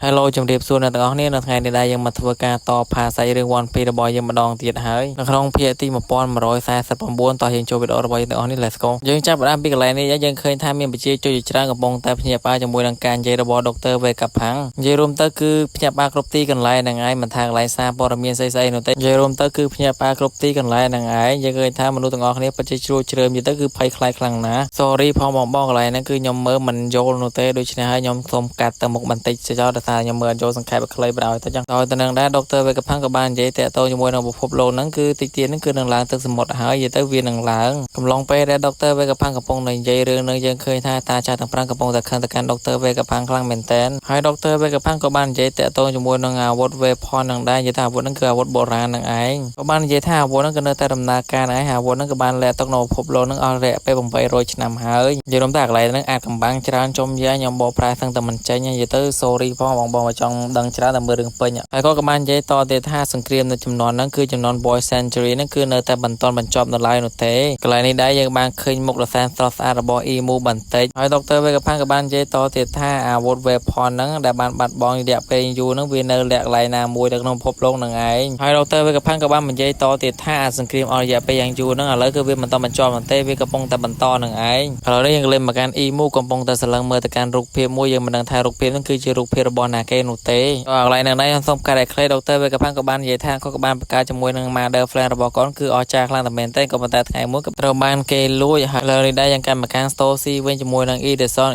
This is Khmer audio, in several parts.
Hello ជំរាបសួរអ្នកទាំងអស់គ្នានៅថ្ងៃនេះដែរយើងមកធ្វើការតផាសាយរឿង One Piece របស់យើងម្ដងទៀតហើយនៅក្នុងភាគទី1149តោះយើងចូលវីដេអូរបស់យើងទាំងអស់នេះ Let's go យើងចាប់ផ្ដើមពីកន្លែងនេះយើងឃើញថាមានប្រជាជនជាច្រើនកំពុងតែភ្ញាក់ផ្អើលជាមួយនឹងការនិយាយរបស់ Dr. Vegapunk និយាយរួមទៅគឺភ្ញាក់ផ្អើលគ្រប់ទីកន្លែងហ្នឹងឯងមិនថាកន្លែងសារព័ត៌មានស្អីៗនោះទេនិយាយរួមទៅគឺភ្ញាក់ផ្អើលគ្រប់ទីកន្លែងហ្នឹងឯងយើងឃើញថាមនុស្សទាំងអស់គ្នាពិតជាជ្រួលជ្រើមនិយាយទៅគឺភ័យខ្លាចខ្លាំងណាស់ Sorry ផងបងកន្លែងហ្នឹងគឺខ្ញុំមើលមិនយល់នោះទេដូច្នេះហើយខ្ញុំសូមកាត់ទៅមុខបន្តិចចោលថាខ្ញុំមើលចូលសង្ខេបខ្លីបណ្ដោយទៅចឹងដោយទៅនឹងដែរ Dr. Vegapunk ក៏បាននិយាយតាក់ទងជាមួយនឹងពិភពលោកហ្នឹងគឺតិចទៀតហ្នឹងគឺនឹងឡើងទឹកសមុទ្រហើយនិយាយទៅវានឹងឡើងកំឡុងពេលដែល Dr. Vegapunk កំពុងនិយាយរឿងហ្នឹងយើងឃើញថាតាចាស់ទាំង5កំពុងតែខឹងទៅកាន់ Dr. Vegapunk ខ្លាំងមែនទែនហើយ Dr. Vegapunk ក៏បាននិយាយតាក់ទងជាមួយនឹងអាវុធ Weapon ហ្នឹងដែរនិយាយថាអាវុធហ្នឹងគឺអាវុធបុរាណហ្នឹងឯងក៏បាននិយាយថាអាវុធហ្នឹងគឺនៅតែដំណើរការហ្នឹងឯងអាវុធហ្នឹងក៏បានលាក់ទុកនៅពិភពលោកហ្នឹងអស់រយៈពេល800ឆ្នាំហើយនិយាយរំតែកន្លែងហ្នឹងអាចកំបាំងច្រើនចំយ៉ាខ្ញុំបកប្រែសឹងតែមិនចេញនិយាយទៅ Sorry ផងបងចង់ដឹងច្រើនតែមើលរឿងពេញហើយក៏បាននិយាយតទៀតថាសង្គ្រាមនៅចំនួនហ្នឹងគឺចំនួន Boy Century ហ្នឹងគឺនៅតែបន្តបញ្ចប់នៅឡើយនោះទេកន្លែងនេះដែរយើងបានឃើញមុខដ៏សែនស្រស់ស្អាតរបស់ Emu បន្តិចហើយ Dr. Vegapunk ក៏បាននិយាយតទៀតថាអាវុធ Weapon ហ្នឹងដែលបានបាត់បង់រយៈពេលយូរហ្នឹងវានៅលាក់កន្លែងណាមួយនៅក្នុងពិភពលោកហ្នឹងឯងហើយ Dr. Vegapunk ក៏បាននិយាយតទៀតថាអាសង្គ្រាមអស់រយៈពេលយ៉ាងយូរហ្នឹងឥឡូវគឺវាមិនបន្តបញ្ចប់ទេវាកំពុងតែបន្តហ្នឹងឯងឥឡូវនេះយើងលេងមកកាន់ Emu កំពុងតែស្រឡឹងមើលទៅកាន់រូបភាពមួយយើងមិនដឹងថារូបភាពហ្នឹងគឺជារូបភាពរបស់ណាគេនោះទេកន្លែងហ្នឹងដែរខ្ញុំសូមកាត់ឲ្យខ្លី Dr. Vegapunk ក៏បាននិយាយថាគាត់ក៏បានបង្កើតជាមួយនឹង Mother Flame របស់គាត់គឺអស្ចារ្យខ្លាំងតែមែនទែនក៏ប៉ុន្តែថ្ងៃមួយក៏ត្រូវបានគេលួចហើយលើនេះដែរយ៉ាងកាន់មកកាន់ Story វិញជាមួយនឹង Edison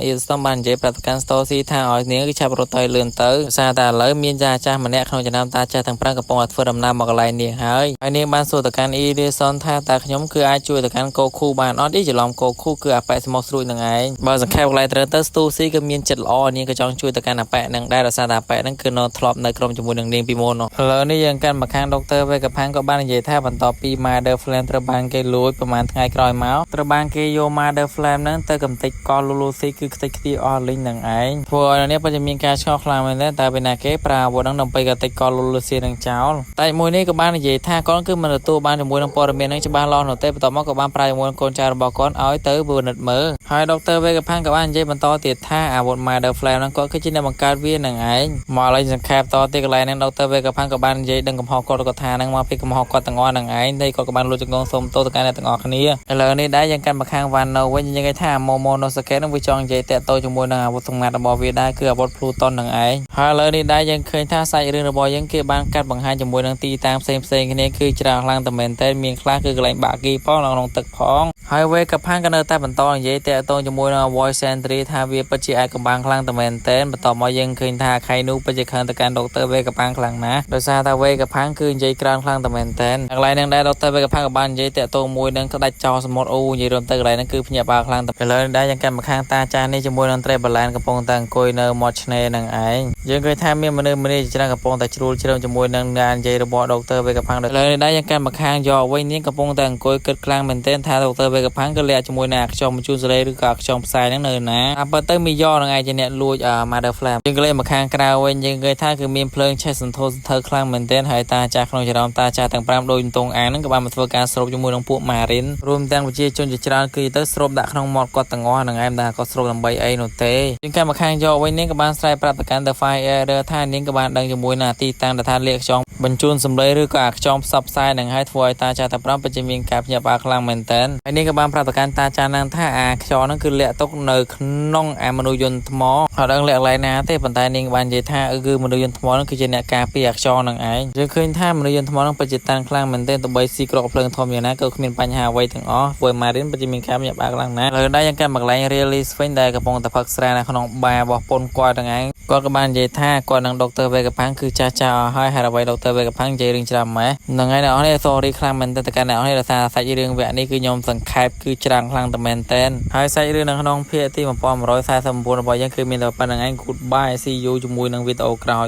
បាននិយាយប្រាប់ទៅកាន់ Story ថាឲ្យនាងគឺឆាប់រត់ទៅលឿនទៅសារតែឥឡូវមានចាស់ម្នាក់ក្នុងចំណោមតាចាស់ទាំង5កំពុងតែធ្វើដំណើរមកកន្លែងនាងហើយនាងបានសួរទៅកាន់ Edison ថាតើខ្ញុំគឺអាចជួយទៅកាន់ Goku បានអត់ទេច្រឡំ Goku គឺអាប៉ែស្មោះស្រួយនឹងឯងបើសង្ខេបកន្លែងត្រូវទៅ Story ក៏មានចិត្តល្អនាងក៏ចង់ជួយទៅកាន់អាប៉ែនឹងដែរដោយសារតែអាប៉ែនឹងគឺនៅធ្លាប់នៅក្រុមជាមួយនឹងនាងពីមុនឥឡូវនេះយើងកាន់មកខាង Dr. Vegapunk ក៏បាននិយាយថាបន្ទាប់ពី Mother Flame ត្រូវបានគេលួចប្រហែលថ្ងៃក្រោយមកត្រូវបានគេយក Mother Flame ហ្នឹងទៅកំទេចកល Lulusi គឺខ្ទេចខ្ទីអស់លីងនឹងឯងធ្វើឲ្យអ្នកពិតជាមានការឆ្ងល់ខ្លាំងមែនទេតែពេលណាគេប្រើអាវុធហ្នឹងដើម្បីកំទេចកល Lulusi នឹងចោលតែមួយនេះក៏បាននិយាយថាគាត់គឺមិនទទួលបានជាមួយនឹងព័ត៌មានហ្នឹងច្បាស់លាស់នោះទេបន្ទាប់មកក៏បានប្រើជាមួយនឹងកូនចៅរបស់គាត់ឲ្យទៅពិនិត្យមើលហើយ Dr. Vegapunk ក៏បាននិយាយបន្តទៀតថាអាវុធ Mother Flame ហ្នឹងគាត់គឺជាអ្នកបង្កើតវានឹងឯងមកឡើយសង្ខេបតទៀតកន្លែងហ្នឹង Dr. Vegapunk ក៏បាននិយាយដឹងកំហុសគាត់ថាហ្នឹងមកពីកំហុសគាត់ទាំងអស់ហ្នឹងឯងតែគាត់ក៏បានលួចចង្កងសុំទោសទៅកាន់អ្នកទាំងអស់គ្នាឥឡូវនេះដែរយើងកាន់មកខាង Wano វិញយើងនិយាយថា Momonosuke ហ្នឹងវាចង់និយាយតាក់ទងជាមួយនឹងអាវុធសម្ងាត់របស់វាដែរគឺអាវុធ Pluton ហ្នឹងឯងហើយឥឡូវនេះដែរយើងឃើញថាសាច់រឿងរបស់យើងគេបានកាត់បង្ហាញជាមួយនឹងទីតាំងផ្សេងគ្នាគឺច្រើនខ្លាំងតែមែនតើមានខ្លះគឺកន្លែងបាក់គីផងនៅក្នុងទឹកផងហើយ Vegapunk ក៏នៅតែបន្តនិយាយតាក់ទងជាមួយនឹង Voice Century ថាវាពិតជាអាចកម្បាំងខ្លាំងតែមែនតើបន្ទាប់មកយើងឃើញថាខៃនូពិតជាខឹងទៅកាន់ Dr. Vegapunk ខ្លាំងណាស់ដោយសារតែ Vegapunk គឺនិយាយក្រើនខ្លាំងតែមែនតើកន្លែងហ្នឹងដែរ Dr. Vegapunk ក៏បាននិយាយតាក់ទងមួយនឹងក្តាច់ចោលសមុទ្រអូនិយាយរួមទៅកន្លែងហ្នឹងគឺភ្ញាក់ផ្អើលខ្លាំងតែឥឡូវនេះដែរយើងកាន់មកខាងតាចាស់នេះជាមួយនឹង Trebalan កំពុងតែអង្គុយនៅមាត់ឆ្នេរហ្នឹងឯងយើងឃើញថាមានមនុស្សម្នាជាច្រើនកំពុងតែជ្រួលជ្រើមជាមួយនឹងការនិយាយរបស់ Dr. Vegapunk ឥឡូវនេះដែរយើងកាន់មកខាងយកវិញនេះកំពុងតែអង្គុយគិតខ្លាំងមែនទែនថា Dr. Vegapunk ក៏លាក់ជាមួយនឹងអាខ្យងបញ្ជូនសេរីឬក៏អាខ្យងផ្សាយហ្នឹងនៅណាអាពិតទៅមីយ៉នឹងឯងជាអ្នកលួចMother Flame យើងក៏លេងមកខាងក្រៅវិញយើងឃើញថាគឺមានភ្លើងឆេះសន្ធោសន្ធៅខ្លាំងមែនទែនហើយតាចាស់ក្នុងចរន្តតាចាស់ទាំង5ដូចទងអាងហ្នឹងក៏បានមកធ្វើការស្រូបជាមួយនឹងពួក Marine រួមទាំងប្រជាជនជាច្រើនគឺទៅស្រូបដាក់ក្នុងមាត់គាត់ទាំងអស់ហ្នឹងឯងតែគាត់ស្រូបដើម្បីអីនោះទេយើងកាន់មកខាងយកវិញនេះក៏បានស្រែកប្រាប់ទៅកាន់ The Fire Eater ថានាងក៏បានដឹងជាមួយនឹងទីតាំងដែលថាលាកខ្យងបញ្ជូនសម្លេងឬក៏អាខ្យងផ្សព្វផ្សាយនឹងឲ្យធ្វើឲ្យតាចាស់ទាំង5ពិតជាមានការភ្ញាក់ផ្អើលខ្លាំងមែនទែនហើយនេះក៏បានប្រាប់ទៅកាន់តាចាស់ហ្នឹងថាអាខ្យងហ្នឹងគឺលាក់ទុកនៅក្នុងអាមនុស្សយន្តថ្មអត់ដឹងលាក់កន្លែងណាទេប៉ុន្តែនាងបាននិយាយថាគឺមនុស្សយន្តថ្មហ្នឹងគឺជាអ្នកការពារអាខ្យងហ្នឹងឯងយើងឃើញថាមនុស្សយន្តថ្មហ្នឹងពិតជាតាំងខ្លាំងមែនទែនទោះបីស៊ីក្រកភ្លើងធំយ៉ាងណាក៏គ្មានបញ្ហាអ្វីទាំងអស់ពួក Marine ពិតជាមានការញាក់ផ្អើលខ្លាំងណាស់លើដែរយ៉ាងកាន់មកកន្លែង Release វិញដែលកំពុងតែផឹកស្រានៅក្នុងបាររបស់ពុនគាត់ហ្នឹងឯងគាត់ក៏បាននិយាយថាគាត់នឹង Dr. Vegapunk គឺចាស់ចោលហើយហើយអ្វី Dr. Vegapunk និយាយរឿងច្រើនម៉េះហ្នឹងហើយអ្នកនរនេះ Sorry ខ្លាំងមែនទែនទៅកាន់អ្នកនរនេះដោយសារសាច់រឿងវគ្គនេះគឺខ្ញុំសង្ខេបគឺច្រើនខ្លាំងតែមែនទែនហើយសាច់រឿងនៅក្នុងភាគទី1149របស់យើងគឺមានតែប៉ុណ្្នឹងឯង Goodbye see you ជាមួយនឹងវីដេអូក្រោយ